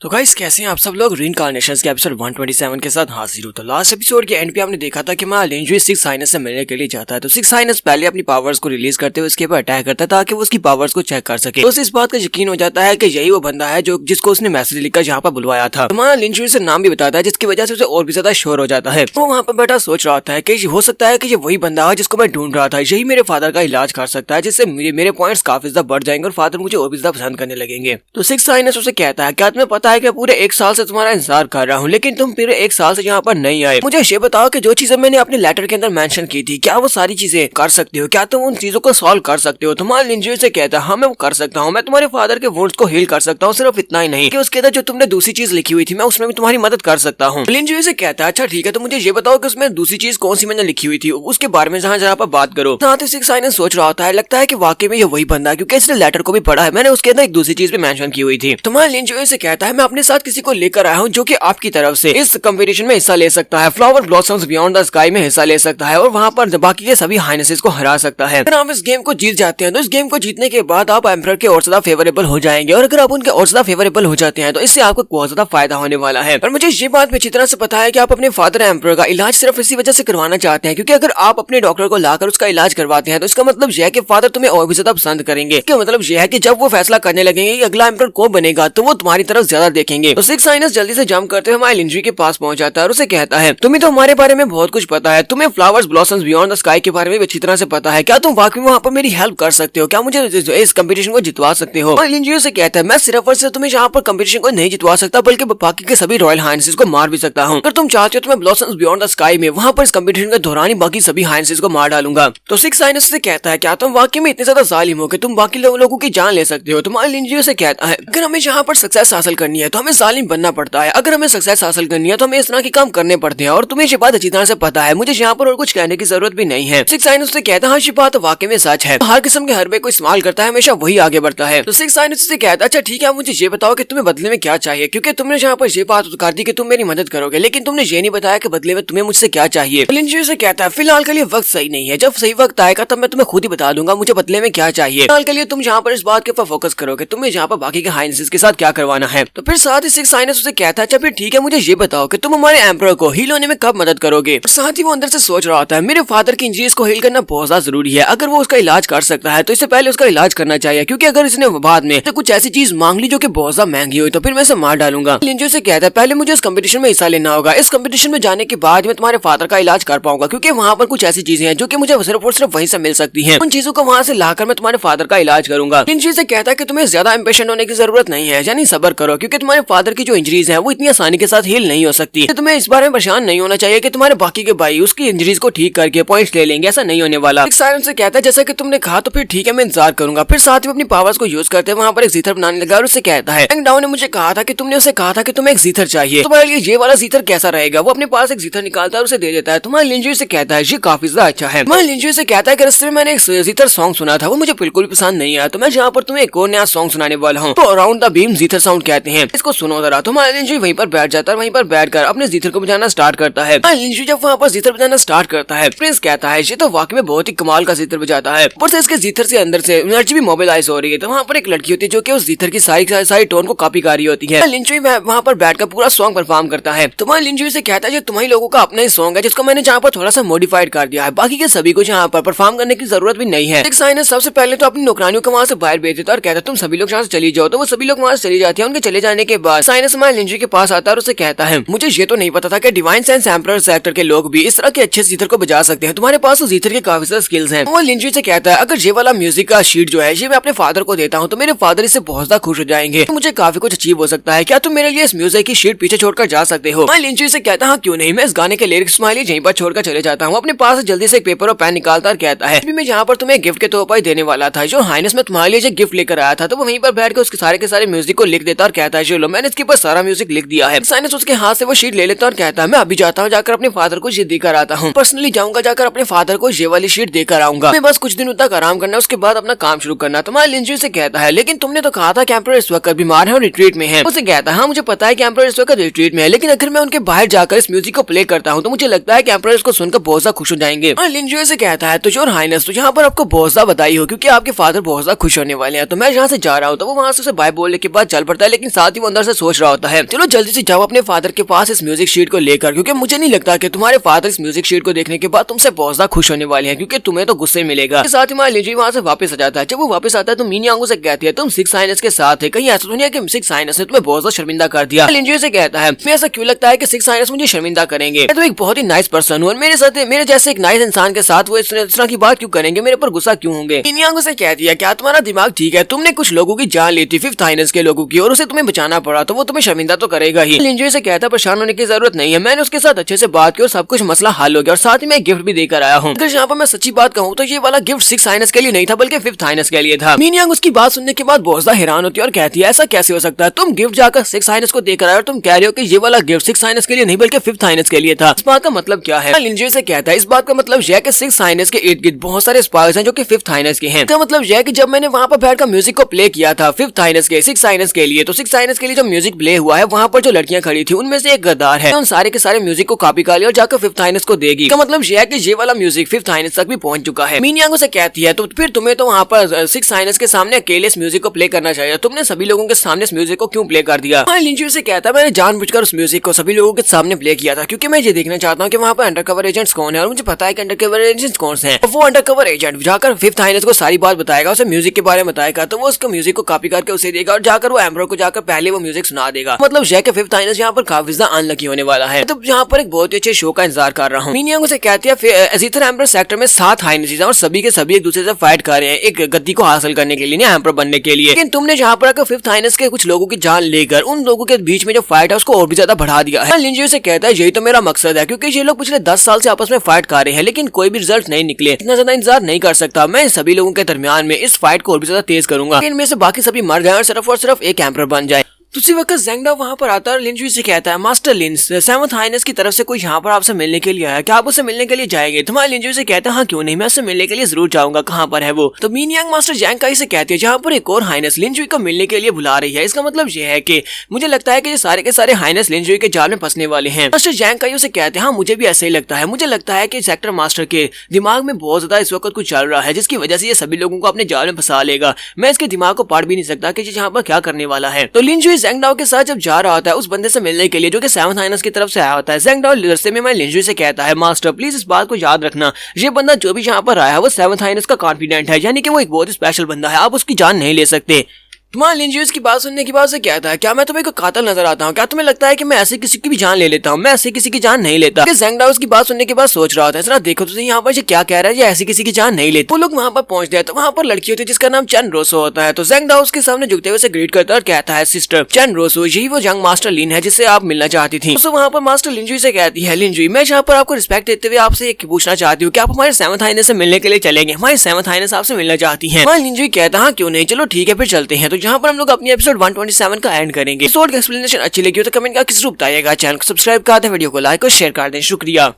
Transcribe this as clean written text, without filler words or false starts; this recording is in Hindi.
तो गाइस कैसे हैं आप सब लोग। रीइंकार्नेशंस के एपिसोड 127 के साथ हाजिर हूं। तो लास्ट एपिसोड के एंड पे आपने देखा था कि मैं लिंजुई सिक्स साइनस से मिलने के लिए जाता है। तो सिक्स साइनस पहले अपनी पावर्स को रिलीज करते हुए उसके ऊपर अटैक करता है ताकि वो उसकी पावर्स को चेक कर सके। तो उसे इस बात का यकीन हो जाता है कि यही वो बंदा है जो जिसको उसने मैसेज लिखकर यहाँ पर बुलवाया था। तो मैं लिंजुई से नाम भी बताता है जिसकी वजह से उसे और भी ज्यादा शोर हो जाता है। वो वहाँ पर बैठा सोच रहा होता है कि हो सकता है कि ये वही बंदा है जिसको मैं ढूंढ रहा था, यही मेरे फादर का इलाज कर सकता है जिससे मेरे पॉइंट्स काफी ज्यादा बढ़ जाएंगे और फादर मुझे और भी ज्यादा पसंद करने लगेंगे। तो सिक्स साइनस उसे कहता है क्या तुम्हें पता है कि पूरे एक साल से तुम्हारा इंतजार कर रहा हूँ लेकिन तुम पूरे एक साल से यहाँ पर नहीं आए। मुझे ये बताओ कि जो चीजें मैंने अपने लेटर के अंदर मेंशन की थी क्या वो सारी चीजें कर सकते हो, क्या तुम उन चीजों को सॉल्व कर सकते हो। तुम्हारे लिंजुई से कहता है हाँ मैं वो कर सकता हूँ, मैं तुम्हारे फादर के वुंड्स को हील कर सकता हूँ। सिर्फ इतना ही नहीं कि उसके अंदर जो तुमने दूसरी चीज लिखी हुई थी मैं उसमें भी तुम्हारी मदद कर सकता हूँ। लिंजुई से कहता है अच्छा ठीक है, तो मुझे ये बताओ कि उसमें दूसरी चीज कौन सी मैंने लिखी हुई थी उसके बारे में जहाँ पर बात करो। साथ ही सिक्स साइनस सोच रहा होता है लगता है कि वाकई में ये वही बंदा है क्योंकि इसने लेटर को भी पढ़ा है, मैंने उसके अंदर एक दूसरी चीज भी मेंशन की हुई थी। तुम्हारे लिंजुई से कहता है मैं अपने साथ किसी को लेकर आया हूँ जो कि आपकी तरफ से इस कंपटीशन में हिस्सा ले सकता है, flower blossoms beyond the sky में हिस्सा ले सकता है और वहाँ पर बाकी के सभी हाइनेसेस को हरा सकता है। अगर आप इस गेम को जीत जाते हैं तो इस गेम को जीतने के बाद आप एम्परर के और ज्यादा फेवरेबल हो जाएंगे और अगर आप उनके और ज्यादा फेवरेबल हो जाते हैं तो इससे आपको बहुत ज्यादा फायदा होने वाला है। और मुझे ये बात अच्छी तरह से पता है कि आप अपने फादर एम्परर का इलाज सिर्फ इसी वजह से करवाना चाहते हैं क्योंकि अगर आप अपने डॉक्टर को लाकर उसका इलाज करवाते हैं तो इसका मतलब यह है कि फादर तुम्हें और भी ज्यादा पसंद करेंगे। इसका मतलब यह है कि जब वो फैसला करने लगेंगे कि अगला एम्परर कौन बनेगा तो वो तुम्हारी तरफ ज्यादा देखेंगे। तो सिक्स साइनस जल्दी से जंप करते हुए हमारे लिंजुई के पास पहुंच जाता है और उसे कहता है तुम्हें तो हमारे बारे में बहुत कुछ पता है, तुम्हें flowers blossoms beyond the sky के बारे में अच्छी तरह से पता है, क्या तुम वाकई वहाँ पर मेरी हेल्प कर सकते हो, क्या मुझे इस कंपटीशन को जितवा सकते हो। और लिंजुई से कहता है मैं सिर्फ और सिर्फ तुम्हें यहाँ पर कंपटीशन को नहीं जितवा सकता बल्कि बाकी के सभी रॉयल हाइनेसेस को मार भी सकता हूँ। अगर तुम चाहते हो तो मैं ब्लॉसम्स बियॉन्ड द स्काई में वहाँ पर इस कंपटीशन के दौरान ही बाकी सभी हाइनेसेस को मार डालूंगा। तो सिक्स साइनस से कहता है क्या तुम वाकई में इतने ज्यादा जालिम हो कि तुम बाकी लोगों की जान ले सकते हो। तुम्हारे लिंजुई से कहता है अगर हमें यहाँ पर सक्सेस हासिल करनी है तो हमें जालिम बनना पड़ता है, अगर हमें सक्सेस हासिल करनी है तो हमें इस तरह के काम करने पड़ते हैं और तुम्हें ये बात अच्छी तरह से पता है, मुझे यहाँ पर और कुछ कहने की जरूरत भी नहीं है। सिक्स साइनस से कहता है हाँ ये बात वाकई में सच है, हर किस्म के हरबे को इस्तेमाल करता है हमेशा वही आगे बढ़ता है। तो सिक्स साइनस से कहता है अच्छा ठीक है आप मुझे ये बताओ कि तुम्हें बदले में क्या चाहिए क्योंकि तुमने यहाँ पर ये बात कर दी कि तुम मेरी मदद करोगे लेकिन तुमने ये नहीं बताया कि बदले में तुम्हें मुझसे क्या चाहिए। लिंजुई से कहता है फिलहाल के लिए वक्त सही नहीं है, जब सही वक्त आएगा तब मैं तुम्हें खुद ही बता दूंगा मुझे बदले में क्या चाहिए। फिलहाल के लिए तुम यहाँ पर इस बात के ऊपर फोकस करोगे तुम्हें यहाँ पर बाकी के हाइनेसेस के साथ क्या करवाना है। तो फिर साथ ही सिक्स साइनस उसे कहता है अच्छा फिर ठीक है मुझे ये बताओ कि तुम हमारे एम्परर को हील होने में कब मदद करोगे। और साथ ही वो अंदर से सोच रहा होता है मेरे फादर की इंजरीज को हील करना बहुत ज्यादा जरूरी है, अगर वो उसका इलाज कर सकता है तो इससे पहले उसका इलाज करना चाहिए क्योंकि अगर इसने बाद में तो कुछ ऐसी चीज मांग ली जो कि बहुत ज्यादा महंगी हुई तो फिर मैं इसे मार डालूंगा। लिंजुई से कहता है पहले मुझे इस कंपटीशन में हिस्सा लेना होगा, इस कंपटीशन में जाने के बाद मैं तुम्हारे फादर का इलाज कर पाऊंगा क्योंकि वहाँ पर कुछ ऐसी चीजें हैं जो कि मुझे सिर्फ और सिर्फ वहीं से मिल सकती हैं, उन चीजों को वहाँ से लाकर मैं तुम्हारे फादर का इलाज करूंगा। लिंजुई से कहता है कि तुम्हें ज्यादा इंपेशेंट होने की जरूरत नहीं है, यानी सब्र करो क्योंकि तुम्हारे फादर की जो इंजरीज है वो इतनी आसानी के साथ हील नहीं हो सकती। तुम्हें इस बारे में परेशान नहीं होना चाहिए कि तुम्हारे बाकी के भाई उसकी इंजरीज को ठीक करके पॉइंट्स ले लेंगे, ऐसा नहीं होने वाला। सिक्स साइनस से कहता है जैसा कि तुमने कहा तो फिर ठीक है मैं इंतजार करूंगा। फिर साथ ही अपनी पावर्स को यूज करते वहाँ पर एक जीथर बनाने लगा और उससे कहता है डाउन ने मुझे कहा था कि तुमने उसे कहा था कि तुम्हें एक जीथर चाहिए, तुम्हारे लिए ये वाला जीथर कैसा रहेगा। वो अपने पास एक जीथर निकालता है और उसे दे देता है। तुम्हारे लिंजुई से कहता है ये काफी ज्यादा अच्छा है। तुम्हारे लिंजुई से कहता है कि रस्ते में मैंने एक जीथर सॉन्ग सुना था वो मुझे बिल्कुल पसंद नहीं आया तो मैं यहाँ पर तुम्हें एक और नया सॉन्ग सुनाने वाला हूँ, तो अराउंड द बीम जीथर साउंड कहते हैं, इसको सुनो जरा। तुम्हारे लिंजुई वहीं पर बैठ जाता है, वहीं पर बैठकर अपने जीथर को बजाना स्टार्ट करता है। लिंजुई जब वहाँ पर जीथर बजाना स्टार्ट करता है प्रिंस कहता है ये तो वाकई में बहुत ही कमाल का जीथर बजाता है, ऊपर से इसके जीथर से अंदर से एनर्जी भी मोबिलाइज हो रही है। तो वहाँ पर एक लड़की होती है जो कि उस जीथर की सारी टोन को कॉपी कर रही होती है। लिंजुई वहाँ पर बैठकर पूरा सॉन्ग परफॉर्म करता है। तुम्हारे लिंजुई से कहता है तुम्हारी लोगों का अपना ही सॉन्ग है जिसको मैंने जहाँ पर थोड़ा सा मॉडिफाइड कर दिया है, बाकी के सभी को यहाँ पर परफॉर्म करने की जरूरत भी नहीं है। सिक्स साइनस सबसे पहले तो अपनी नौकरानियों को वहाँ से बाहर भेज देता है और कहता है तुम सभी लोग यहाँ से चली जाओ। तो वो सभी लोग वहाँ से चली जाती है। उनके चले जाने के बाद साइनस हमारे लिंजुई के पास आता है और उसे कहता है मुझे ये तो नहीं पता था कि डिवाइन सेंस एम्परर सेक्टर के लोग भी इस तरह के अच्छे जीथर को बजा सकते हैं, तुम्हारे पास जीथर के काफी सारे स्किल्स हैं। वो लिंजुई से कहता है अगर ये वाला म्यूजिक का शीट जो है ये मैं अपने फादर को देता हूँ तो मेरे फादर इससे बहुत ज्यादा खुश हो जाएंगे, तो मुझे काफी कुछ अचीव हो सकता है, क्या तुम मेरे लिए इस म्यूजिक की शीट पीछे छोड़कर जा सकते हो। मैं लिंजुई से कहता हाँ क्यों नहीं, मैं इस गाने के लिरिक्स तुम्हारे लिए यहीं पर छोड़कर चले जाता हूँ। अपने पास जल्दी से एक पेपर और पेन निकालता और कहता है मैं यहाँ पर तुम्हें गिफ्ट के तौर पर देने वाला था, जो हाइनेस में तुम्हारे लिए गिफ्ट लेकर आया था। तो वो वहीं पर बैठ कर उसके सारे के सारे म्यूजिक को लिख देता और कहता है चलो मैंने इसके ऊपर सारा म्यूजिक लिख दिया है। साइनस उसके हाथ से वो शीट ले लेता और कहता है मैं अभी जाता हूँ, जाकर अपने फादर को ये देकर आता हूँ, पर्सनली जाऊंगा, जाकर अपने फादर को ये वाली शीट देकर आऊंगा, मैं बस कुछ दिन तक आराम करना उसके बाद अपना काम शुरू करना। तुम्हारे लिंजुई से कहता है लेकिन तुमने तो कहा था कि एम्परर इस वक्त बीमार है और रिट्रीट में है। उसे कहता है हाँ मुझे पता है कि एम्परर इस वक्त रिट्रीट में है, लेकिन अगर मैं उनके बाहर जाकर इस म्यूजिक को प्ले करता हूँ तो मुझे लगता है कि एम्परर इसको सुनकर बहुत ज्यादा खुश हो जाएंगे। लिंजुई से कहता है तो योर हाइनेस तो यहाँ पर आपको बहुत ज्यादा बधाई हो क्योंकि आपके फादर बहुत ज्यादा खुश होने वाले हैं, तो मैं यहाँ से जा रहा हूँ। तो वो वहाँ से बाय बोलने के बाद चल पड़ता है, लेकिन साथ ही वो अंदर से सोच रहा होता है, चलो जल्दी से जाओ अपने फादर के पास इस म्यूजिक शीट को लेकर, क्योंकि मुझे नहीं लगता कि तुम्हारे फादर इस म्यूजिक शीट को देखने के बाद तुमसे बहुत ज्यादा खुश होने वाले हैं, क्योंकि तुम्हें तो गुस्से मिलेगा। साथ ही हमारा लिंजुई वहाँ से वापस आ जाता है। जब वो वापस आता है तो मीनी आंगू से कहती है तुम सिक्स साइनस के साथ है, कहीं ऐसा तो नहीं है कि सिक्स साइनस ने तुम्हें बहुत ज्यादा शर्मिंदा कर दिया। लिंजुई से कहता है तुम्हें ऐसा क्यों लगता है कि सिक्स साइनस मुझे शर्मिंदा करेंगे, मैं तो एक बहुत ही नाइस पर्सन हूँ और मेरे साथ मेरे जैसे एक नाइस इंसान के साथ वो इस तरह की बात क्यों करेंगे, मेरे पर गुस्सा क्यों होंगे। मीनी आंगू से कहती है क्या तुम्हारा दिमाग ठीक है, तुमने कुछ लोगों की जान ली थी, फिफ्थ साइनस के लोगों की, और उसे तुम्हें बचाना पड़ा तो वो तुम्हें शर्मिंदा तो करेगा ही। लिंजुई से कहता है परेशान होने की जरूरत नहीं है, मैंने उसके साथ अच्छे से बात की और सब कुछ मसला हल हो गया और साथ ही मैं गिफ्ट भी देकर आया हूँ। अगर यहाँ पर मैं सच्ची बात कहूँ तो ये वाला गिफ्ट सिक्स साइनस के लिए नहीं था बल्कि फिफ्थ साइनस के लिए था। मीनी आंगू उसकी बात सुनने के बाद बहुत ज्यादा हैरान होती है और कहती है ऐसा कैसे हो सकता है, तुम गिफ्ट जाकर सिक्स साइनस को देकर आए और तुम कह रहे हो कि ये वाला गिफ्ट सिक्स साइनस के लिए नहीं बल्कि फिफ्थ साइनस के लिए था, इस बात का मतलब क्या है। लिंजुई से कहता है इस बात का मतलब यह है कि सिक्स साइनस के इर्द गिर्द बहुत सारे स्पार्क्स हैं जो कि फिफ्थ साइनस के हैं। इसका मतलब यह है कि जब मैंने वहाँ पर बैठकर म्यूजिक को प्ले किया था फिफ्थ साइनस के सिक्स साइनस के लिए, तो सिक्स साइनस के लिए जो म्यूजिक प्ले हुआ है वहाँ पर जो लड़कियां खड़ी थी उनमें से एक गद्दार है, उन सारे के सारे म्यूजिक को कॉपी कर लिया और जाकर फिफ्थ साइनस को देगी। इसका मतलब यह है कि ये वाला म्यूजिक फिफ्थ साइनस तक भी पहुंच चुका है। मीनी आंगू से कहती है तो फिर तुम्हें तो वहाँ पर सिक्स साइनस के सामने अकेले इस म्यूजिक को प्ले करना चाहिए, तुमने सभी लोगों के सामने इस म्यूजिक को क्यों प्ले कर दिया। लिंजुई से कहता है मैंने जानबूझकर उस म्यूजिक को सभी लोगों के सामने प्ले किया था क्योंकि मैं ये देखना चाहता हूँ कि वहाँ पर अंडरकवर एजेंट्स कौन है और मुझे पता है कि अंडरकवर एजेंट्स कौन से हैं। वो अंडरकवर एजेंट जाकर फिफ्थ साइनस को सारी बात बताएगा, उसे म्यूजिक के बारे में बताएगा, तो वो उसको म्यूजिक को कॉपी करके उसे देगा और जाकर वो एम्ब्रो को जाकर पहले वो म्यूजिक सुना देगा। मतलब यह कि फिफ्थ साइनस यहाँ पर काफी ज्यादा अनलकी होने वाला है। तो यहाँ पर एक बहुत ही अच्छे शो का इंतजार कर रहा हूँ। मीनी आंगू से कहती है एजीथर एम्ब्रो सेक्टर में 7 हाइनेसेस हैं और सभी के सभी एक दूसरे से फाइट कर रहे हैं एक गद्दी को हासिल करने के लिए, एम्ब्रो बनने के लिए। लेकिन तुमने जहाँ पर आकर फिफ्थ साइनस के कुछ लोगों की जान लेकर उन लोगों के बीच में जो फाइट है उसको और भी ज्यादा बढ़ा दिया है। लिंजुई से कहता है यही तो मेरा मकसद है, क्योंकि ये लोग पिछले 10 साल से आपस में फाइट कर रहे हैं लेकिन कोई भी रिजल्ट नहीं निकले, इतना ज्यादा इंतजार नहीं कर सकता। मैं सभी लोगों के दरमियान में इस फाइट को और भी ज्यादा तेज करूंगा, इनमें से बाकी सभी मर जाए और सिर्फ एक एम्परर बन जाए। उसी वक्त ज़ेंगडा वहाँ पर आता है और लिंजुई से कहता है मास्टर लिंस सेवंथ हाइनेस की तरफ से कोई यहाँ पर आपसे मिलने के लिए आया, क्या आप उससे मिलने के लिए जाएंगे। तुम्हारे लिंजुई से कहता है हाँ क्यों नहीं, मैं उससे मिलने के लिए जरूर जाऊंगा, कहाँ पर है वो। तो मीनियांग मास्टर जैंग काई से कहती है जहाँ पर एक और हाइनेस लिंजुई को मिलने के लिए बुला रही है। इसका मतलब यह है कि मुझे लगता है कि ये सारे के सारे हाइनेस लिंजुई के जाल में फंसने वाले हैं। मास्टर जैंग काई से कहते हैं हाँ मुझे भी ऐसा ही लगता है, मुझे लगता है कि सेक्टर मास्टर के दिमाग में बहुत ज्यादा इस वक्त कुछ चल रहा है जिसकी वजह से ये सभी लोगों को अपने जाल में फंसा लेगा। मैं इसके दिमाग को पढ़ भी नहीं सकता कि यहाँ पर क्या करने वाला है। तो लिंजुई ज़ेंगडाओ के साथ जब जा रहा होता है उस बंदे से मिलने के लिए जो कि सेवंथ हाइनेस की तरफ से आया होता है, ज़ेंगडाओ रास्ते में मैं लिंजुई से कहता है मास्टर प्लीज इस बात को याद रखना, ये बंदा जो भी यहाँ पर आया है वो सेवंथ हाइनेस का कॉन्फिडेंट है, यानी कि वो एक बहुत ही स्पेशल बंदा है, आप उसकी जान नहीं ले सकते। तुम्हारा लिंजुई की बात सुनने के बाद से कहता है क्या मैं तुम्हें कोई कातिल नजर आता हूँ, क्या तुम्हें लगता है कि मैं ऐसे किसी की भी जान ले लेता हूँ, मैं ऐसे किसी की जान नहीं लेता। ज़ेंगडाओ उसकी बात सुनने के बाद सोच रहा होता है जरा देखो तो यहाँ पर ये क्या कह रहा है, ये ऐसी किसी की जान नहीं लेता। वो लोग वहाँ पर पहुंचते हैं तो वहाँ पर लड़की होती है जिसका नाम चन रोसो होता है। तो ज़ेंगडाओ उसके सामने झुकते हुए ग्रीट करता है और कहता है सिस्टर चन रोसो यही वो यंग मास्टर लिन है जिससे आप मिलना चाहती थी। तो वहाँ पर मास्टर लिंजुई से कहती है लिंजुई मैं यहाँ पर आपको रिस्पेक्ट देते हुए आपसे एक पूछना चाहती हूँ कि आप हमारे सेवंथ हाइनेस से मिलने के लिए चलेंगे, हमारी सेवंथ हाइनेस आपसे मिलना चाहती है। लिंजुई कहता है हाँ क्यों नहीं, चलो ठीक है फिर चलते हैं। तो यहाँ पर हम लोग अपनी एपिसोड 127 का एंड करेंगे। एपिसोड का एक्सप्लेनेशन अच्छी लगी हो तो कमेंट करके जरूर बताइएगा, चैनल को सब्सक्राइब कर दें, वीडियो को लाइक और शेयर कर दें। शुक्रिया।